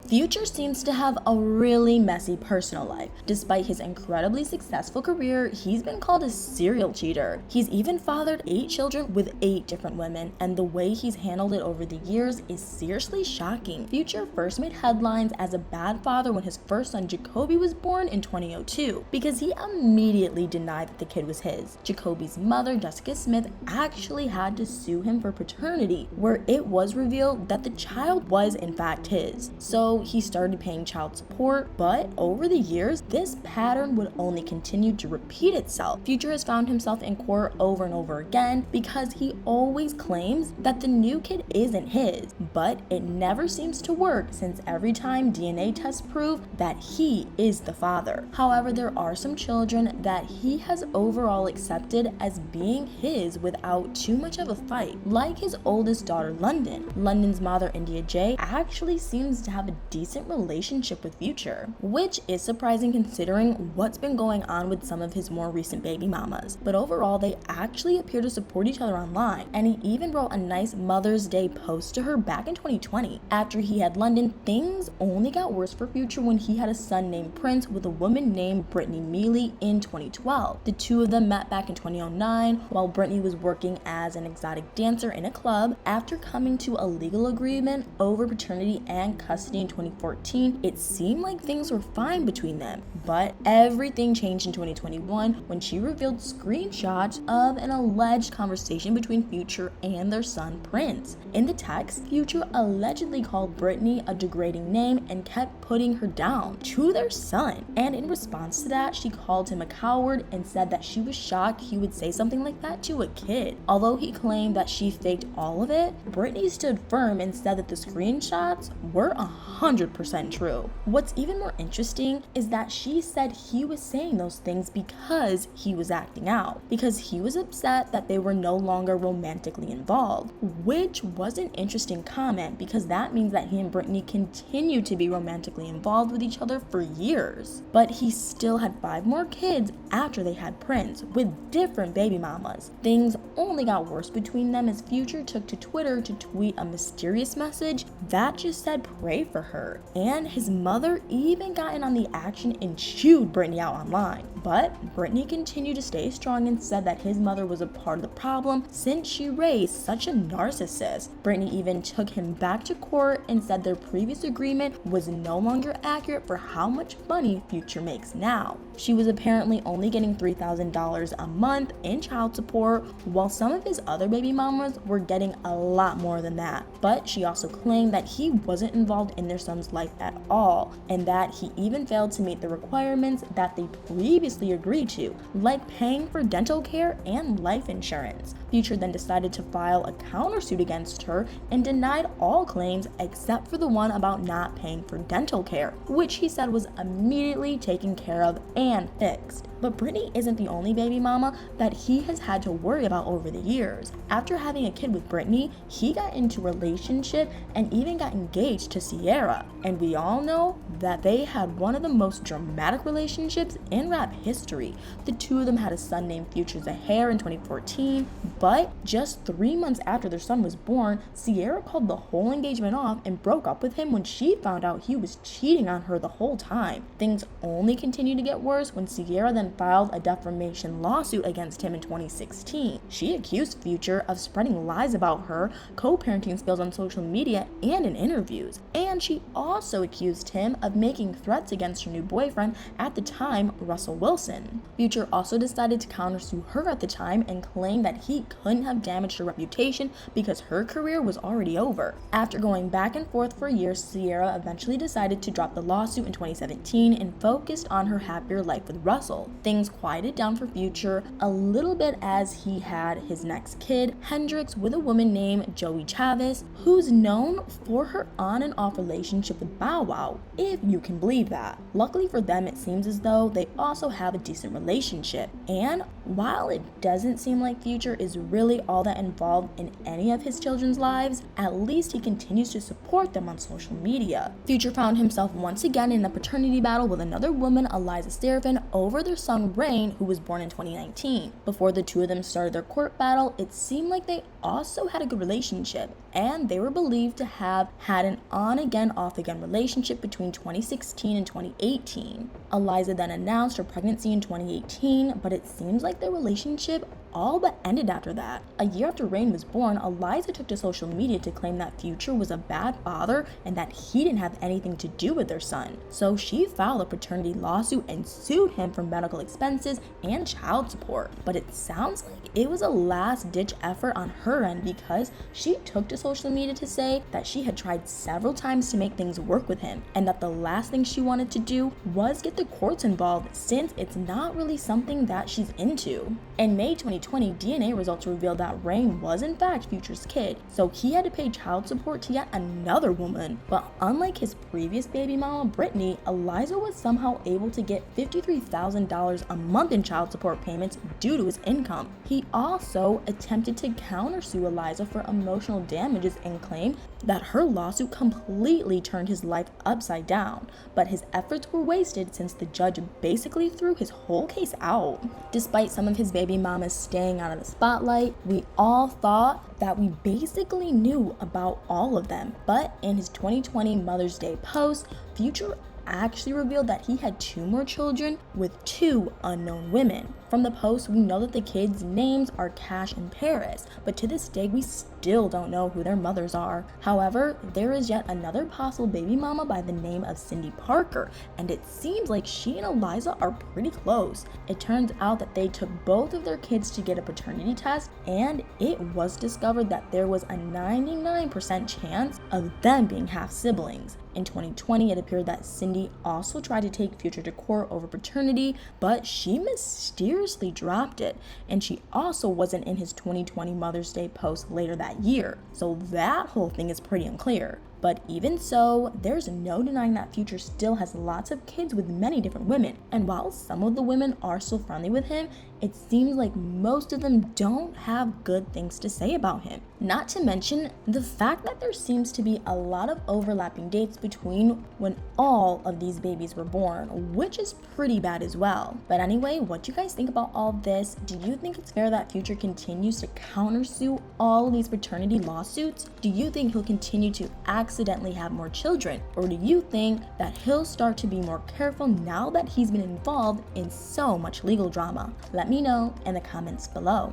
Future seems to have a really messy personal life. Despite his incredibly successful career, he's been called a serial cheater. He's even fathered 8 children with 8 different women, and the way he's handled it over the years is seriously shocking. Future first made headlines as a bad father when his first son Jacoby was born in 2002 because he immediately denied that the kid was his. Jacoby's mother, Jessica Smith, actually had to sue him for paternity, where it was revealed that the child was in fact his. So he started paying child support, but over the years, this pattern would only continue to repeat itself. Future has found himself in court over and over again because he always claims that the new kid isn't his, but it never seems to work since every time DNA tests prove that he is the father. However, there are some children that he has overall accepted as being his without too much of a fight, like his oldest daughter, London. London's mother, India J, actually seems to have a decent relationship with Future, which is surprising considering what's been going on with some of his more recent baby mamas. But overall, they actually appear to support each other online, and he even wrote a nice Mother's Day post to her back in 2020. After he had London, things only got worse for Future when he had a son named Prince with a woman named Brittany Mealy in 2012. The two of them met back in 2009 while Brittany was working as an exotic dancer in a club. After coming to a legal agreement over paternity and custody in 2014, it seemed like things were fine between them, but everything changed in 2021 when she revealed screenshots of an alleged conversation between Future and their son Prince. In the text, Future allegedly called Brittany a degrading name and kept putting her down to their son, and in response to that, she called him a coward and said that she was shocked he would say something like that to a kid. Although he claimed that she faked all of it, Brittany stood firm and said that the screenshots were 100% true. What's even more interesting is that she said he was saying those things because he was acting out, because he was upset that they were no longer romantically involved, which was an interesting comment because that means that he and Brittany continued to be romantically involved with each other for years. But he still had 5 more kids after they had Prince with different baby mamas. Things only got worse between them as Future took to Twitter to tweet a mysterious message that just said pray for her, and his mother even got in on the action and chewed Brittany out online. But Brittany continued to stay strong and said that his mother was a part of the problem since she raised such a narcissist. Brittany even took him back to court and said their previous agreement was no longer accurate for how much money Future makes now. She was apparently only getting $3,000 a month in child support, while some of his other baby mamas were getting a lot more than that. But she also claimed that he wasn't involved in their son's life at all, and that he even failed to meet the requirements that they previously agreed to, like paying for dental care and life insurance. Future then decided to file a countersuit against her and denied all claims except for the one about not paying for dental care, which he said was immediately taken care of and fixed. But Brittany isn't the only baby mama that he has had to worry about over the years. After having a kid with Brittany, he got into a relationship and even got engaged to Ciara. And we all know that they had one of the most dramatic relationships in rap history. The two of them had a son named Future Zahair in 2014, but just 3 months after their son was born, Ciara called the whole engagement off and broke up with him when she found out he was cheating on her the whole time. Things only continued to get worse when Ciara then filed a defamation lawsuit against him in 2016. She accused Future of spreading lies about her co-parenting skills on social media and in interviews, and she also accused him of making threats against her new boyfriend at the time, Russell Wilson. Future also decided to countersue her at the time and claimed that he couldn't have damaged her reputation because her career was already over. After going back and forth for years, Ciara eventually decided to drop the lawsuit in 2017 and focused on her happier life with Russell. Things quieted down for Future a little bit as he had his next kid, Hendrix, with a woman named Joey Chavez, who's known for her on and off relationship with Bow Wow, if you can believe that. Luckily for them, it seems as though they also have a decent relationship, and while it doesn't seem like Future is really all that involved in any of his children's lives, at least he continues to support them on social media. Future found himself once again in a paternity battle with another woman, Eliza Serafin, over their son Rain, who was born in 2019. Before the two of them started their court battle, it seemed like they also had a good relationship, and they were believed to have had an on-again, off-again relationship between 2016 and 2018. Eliza then announced her pregnancy in 2018, but it seems like their relationship all but ended after that. A year after Rain was born, Eliza took to social media to claim that Future was a bad father and that he didn't have anything to do with their son. So she filed a paternity lawsuit and sued him for medical expenses and child support. But it sounds like it was a last-ditch effort on her end, because she took to social media to say that she had tried several times to make things work with him, and that the last thing she wanted to do was get the courts involved, since it's not really something that she's into. In May 2020, DNA results revealed that Rain was in fact Future's kid, so he had to pay child support to yet another woman. But unlike his previous baby mama, Brittany, Eliza was somehow able to get $53,000 a month in child support payments due to his income. He also attempted to countersue Eliza for emotional damages and claimed that her lawsuit completely turned his life upside down, but his efforts were wasted since the judge basically threw his whole case out. Despite some of his baby mamas staying out of the spotlight, we all thought that we basically knew about all of them. But in his 2020 Mother's Day post, Future actually revealed that he had 2 more children with 2 unknown women. From the post, we know that the kids' names are Cash and Paris, but to this day, we still don't know who their mothers are. However, there is yet another possible baby mama by the name of Cindy Parker, and it seems like she and Eliza are pretty close. It turns out that they took both of their kids to get a paternity test, and it was discovered that there was a 99% chance of them being half siblings. In 2020, it appeared that Cindy also tried to take Future to court over paternity, but she mysteriously dropped it, and she also wasn't in his 2020 Mother's Day post later that year, so that whole thing is pretty unclear. But even so, there's no denying that Future still has lots of kids with many different women, and while some of the women are still friendly with him, it seems like most of them don't have good things to say about him. Not to mention the fact that there seems to be a lot of overlapping dates between when all of these babies were born, which is pretty bad as well. But anyway, what do you guys think about all this? Do you think it's fair that Future continues to countersue all of these paternity lawsuits? Do you think he'll continue to accidentally have more children? Or do you think that he'll start to be more careful now that he's been involved in so much legal drama? Let me know in the comments below.